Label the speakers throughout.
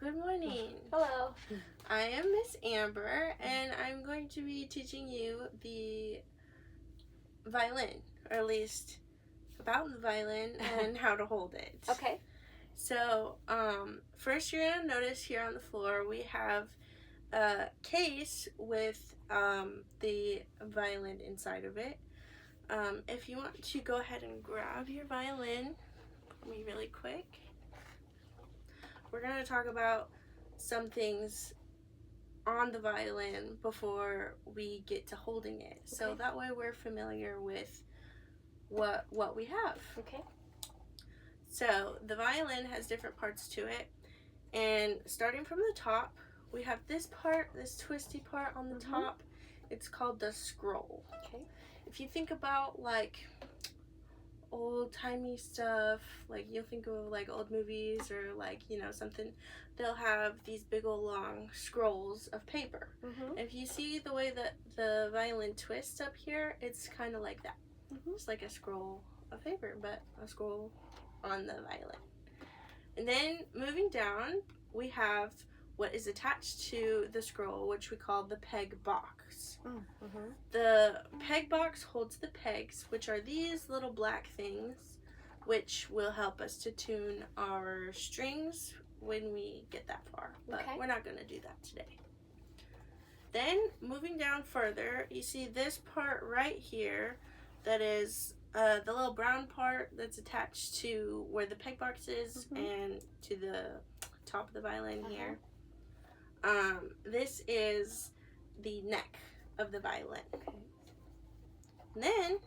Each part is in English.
Speaker 1: Good morning.
Speaker 2: Hello.
Speaker 1: I am Miss Amber, and I'm going to be teaching you the violin, or at least about the violin and how to hold it.
Speaker 2: Okay.
Speaker 1: So, first you're going to notice here on the floor we have a case with the violin inside of it. If you want to go ahead and grab your violin for me really quick, we're going to talk about some things on the violin before we get to holding it. So that way we're familiar with what we have.
Speaker 2: Okay.
Speaker 1: So the violin has different parts to it, and starting from the top, we have this part, this twisty part on the top. It's called the scroll.
Speaker 2: Okay.
Speaker 1: If you think about like old-timey stuff, like you'll think of like old movies or like, you know, something, they'll have these big old long scrolls of paper. If you see the way that the violin twists up here, it's kind of like that. It's like a scroll of paper, but a scroll on the violin. And then moving down, we have what is attached to the scroll, which we call the peg box. The peg box holds the pegs, which are these little black things, which will help us to tune our strings when we get that far. But we're not going to do that today. Then, moving down further, you see this part right here that is the little brown part that's attached to where the peg box is and to the top of the violin here. This is the neck of the violin. And then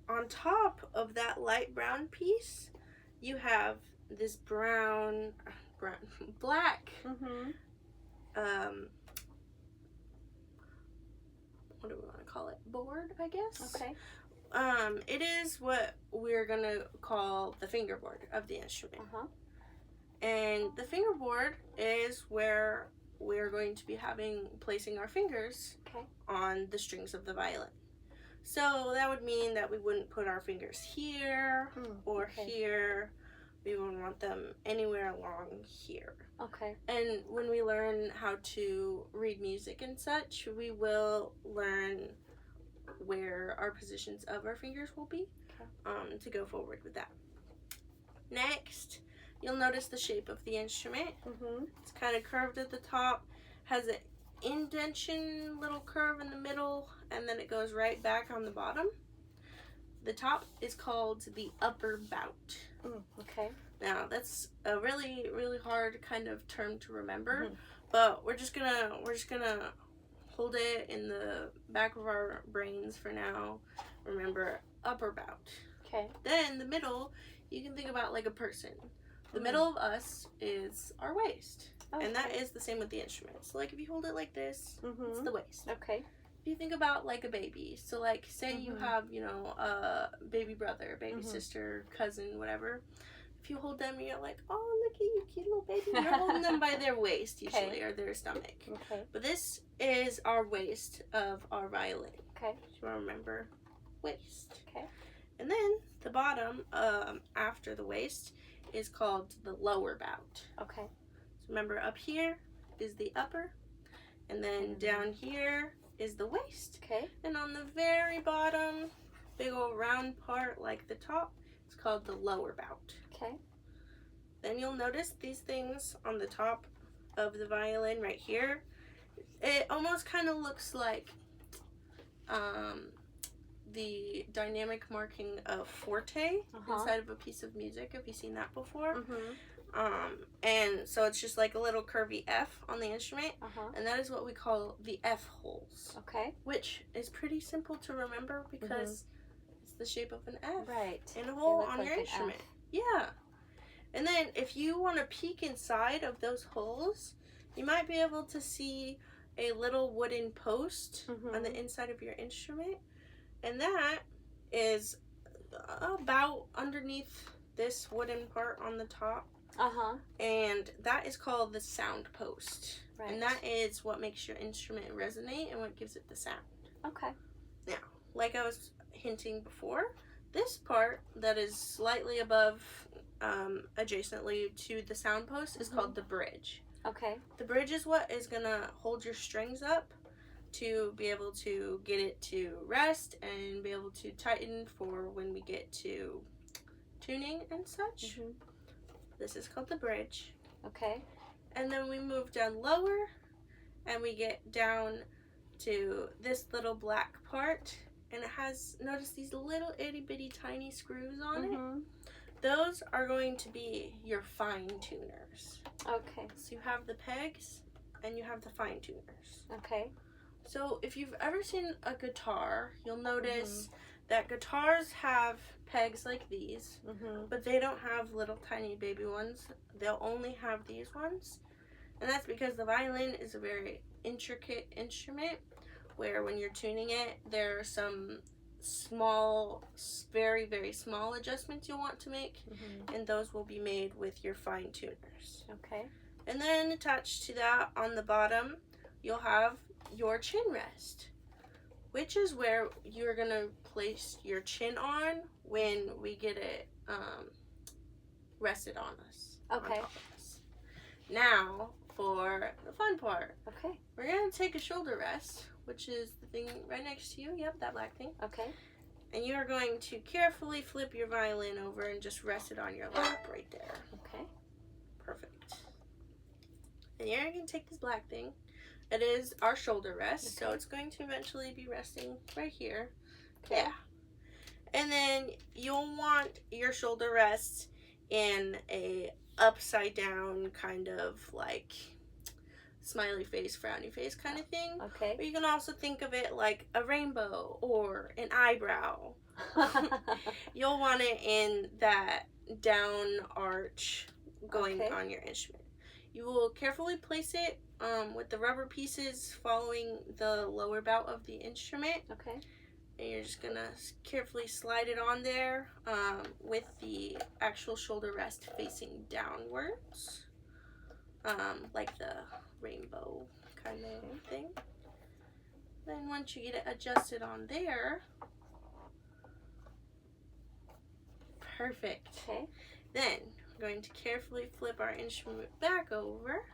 Speaker 1: on top of that light brown piece, you have this black what do we want to call it? Board, I guess.
Speaker 2: Okay.
Speaker 1: It is what we're gonna call the fingerboard of the instrument. And the fingerboard is where we're going to be placing our fingers on the strings of the violin. So that would mean that we wouldn't put our fingers here or here. We wouldn't want them anywhere along here.
Speaker 2: Okay.
Speaker 1: And when we learn how to read music and such, we will learn where our positions of our fingers will be to go forward with that. Next, you'll notice the shape of the instrument. It's kind of curved at the top, has an indentation little curve in the middle, and then it goes right back on the bottom. The top is called the upper bout.
Speaker 2: Okay.
Speaker 1: Now that's a really, really hard kind of term to remember, but we're just gonna hold it in the back of our brains for now. Remember, upper bout.
Speaker 2: Okay.
Speaker 1: Then the middle, you can think about like a person. The middle of us is our waist. And that is the same with the instrument. So like if you hold it like this, it's the waist.
Speaker 2: Okay.
Speaker 1: If you think about like a baby, so like say you have, you know, a baby brother, baby sister, cousin, whatever. If you hold them and you're like, oh, look at you, cute little baby. You're holding them by their waist usually, or their stomach.
Speaker 2: Okay.
Speaker 1: But this is our waist of our violin.
Speaker 2: Okay.
Speaker 1: So you want to remember waist.
Speaker 2: Okay.
Speaker 1: And then the bottom, after the waist, is called the lower bout.
Speaker 2: Okay.
Speaker 1: So remember, up here is the upper, and then down here is the waist.
Speaker 2: Okay.
Speaker 1: And on the very bottom, big old round part like the top, it's called the lower bout.
Speaker 2: Okay.
Speaker 1: Then you'll notice these things on the top of the violin right here. It almost kind of looks like the dynamic marking of forte inside of a piece of music. Have you seen that before? And so it's just like a little curvy F on the instrument, and that is what we call the F holes.
Speaker 2: Okay.
Speaker 1: Which is pretty simple to remember because it's the shape of an F.
Speaker 2: Right.
Speaker 1: And a hole on your instrument. Yeah. And then if you want to peek inside of those holes, you might be able to see a little wooden post on the inside of your instrument. And that is about underneath this wooden part on the top. And that is called the sound post.
Speaker 2: Right.
Speaker 1: And that is what makes your instrument resonate and what gives it the sound.
Speaker 2: Okay.
Speaker 1: Now, like I was hinting before, this part that is slightly above adjacently to the sound post is called the bridge.
Speaker 2: Okay.
Speaker 1: The bridge is what is going to hold your strings up to be able to get it to rest and be able to tighten for when we get to tuning and such. This is called the bridge.
Speaker 2: Okay.
Speaker 1: And then we move down lower and we get down to this little black part, and it has, notice these little itty bitty tiny screws on it. Those are going to be your fine tuners.
Speaker 2: Okay.
Speaker 1: So you have the pegs and you have the fine tuners.
Speaker 2: Okay.
Speaker 1: So if you've ever seen a guitar, you'll notice that guitars have pegs like these, but they don't have little tiny baby ones. They'll only have these ones. And that's because the violin is a very intricate instrument where when you're tuning it, there are some small, very, very small adjustments you'll want to make, and those will be made with your fine tuners.
Speaker 2: Okay.
Speaker 1: And then attached to that on the bottom, you'll have your chin rest, which is where you're going to place your chin on when we get it rested on us.
Speaker 2: Okay.
Speaker 1: On top of us. Now, for the fun part.
Speaker 2: Okay.
Speaker 1: We're going to take a shoulder rest, which is the thing right next to you. Yep, that black thing.
Speaker 2: Okay.
Speaker 1: And you are going to carefully flip your violin over and just rest it on your lap right there.
Speaker 2: Okay.
Speaker 1: Perfect. And you're going to take this black thing. It is our shoulder rest, so it's going to eventually be resting right here. Okay. Yeah. And then you'll want your shoulder rest in a upside down kind of like smiley face, frowny face kind of thing.
Speaker 2: Okay.
Speaker 1: But you can also think of it like a rainbow or an eyebrow. You'll want it in that down arch going on your instrument. You will carefully place it with the rubber pieces following the lower bout of the instrument.
Speaker 2: Okay.
Speaker 1: And you're just going to carefully slide it on there with the actual shoulder rest facing downwards, like the rainbow kind of thing. Then once you get it adjusted on there, perfect.
Speaker 2: Okay.
Speaker 1: Then we're going to carefully flip our instrument back over.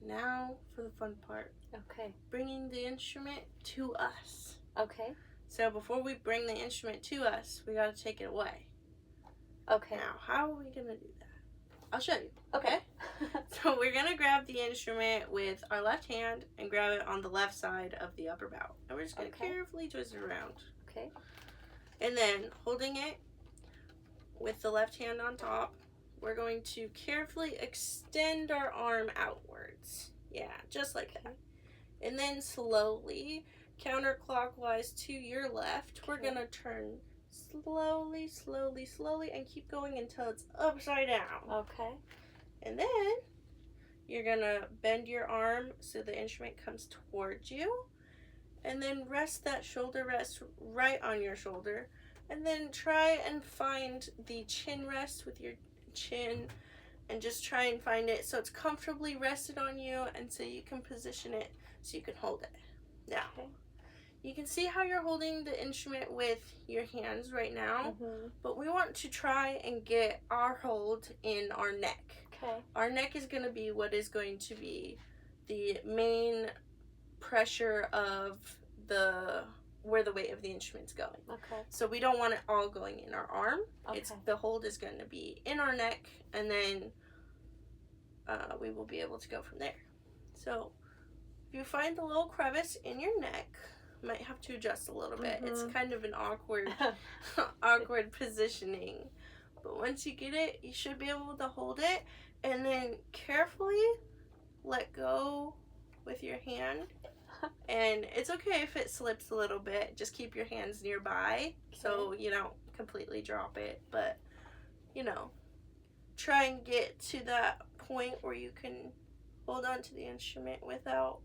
Speaker 1: Now for the fun part.
Speaker 2: Okay. Bringing
Speaker 1: the instrument to us.
Speaker 2: Okay.
Speaker 1: So before we bring the instrument to us, we got to take it away.
Speaker 2: Okay.
Speaker 1: Now, how are we going to do that? I'll show you.
Speaker 2: Okay.
Speaker 1: So we're going to grab the instrument with our left hand and grab it on the left side of the upper bow. And we're just going to carefully twist it around.
Speaker 2: Okay.
Speaker 1: And then holding it with the left hand on top, we're going to carefully extend our arm outwards. Yeah, just like that. And then slowly, counterclockwise to your left, we're going to turn slowly, slowly, slowly, and keep going until it's upside down.
Speaker 2: Okay.
Speaker 1: And then you're going to bend your arm so the instrument comes towards you. And then rest that shoulder rest right on your shoulder. And then try and find the chin rest with your chin. And just try and find it so it's comfortably rested on you and so you can position it so you can hold it. Now, you can see how you're holding the instrument with your hands right now, but we want to try and get our hold in our neck.
Speaker 2: Okay.
Speaker 1: Our neck is going to be what is going to be the main pressure of where the weight of the instrument's going.
Speaker 2: Okay.
Speaker 1: So we don't want it all going in our arm.
Speaker 2: Okay.
Speaker 1: The hold is going to be in our neck, and then we will be able to go from there. So if you find the little crevice in your neck, you might have to adjust a little bit. It's kind of an awkward positioning. But once you get it, you should be able to hold it and then carefully let go with your hand. And it's okay if it slips a little bit. Just keep your hands nearby so you don't completely drop it. But, try and get to that point where you can hold on to the instrument without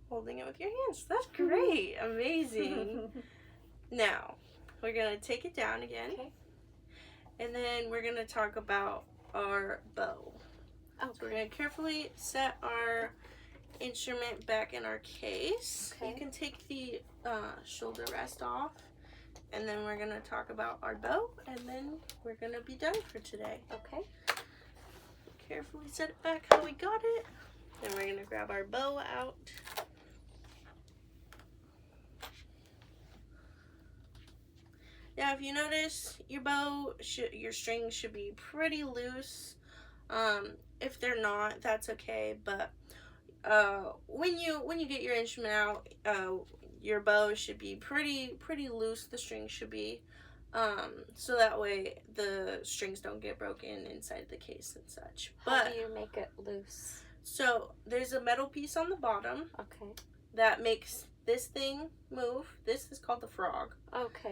Speaker 1: holding it with your hands. That's great. Amazing. Now, we're going to take it down again. Okay. And then we're going to talk about our bow. Okay. So we're going to carefully set our instrument back in our case. Okay. You can take the shoulder rest off and then we're gonna talk about our bow, and then we're gonna be done for today.
Speaker 2: Okay.
Speaker 1: Carefully set it back how we got it. Then we're gonna grab our bow out. Now, if you notice, your strings should be pretty loose. If they're not, that's okay. But when you get your instrument out, your bow should be pretty loose. The strings should be, so that way the strings don't get broken inside the case and such.
Speaker 2: How do you make it loose?
Speaker 1: So there's a metal piece on the bottom.
Speaker 2: Okay.
Speaker 1: That makes this thing move. This is called the frog.
Speaker 2: Okay.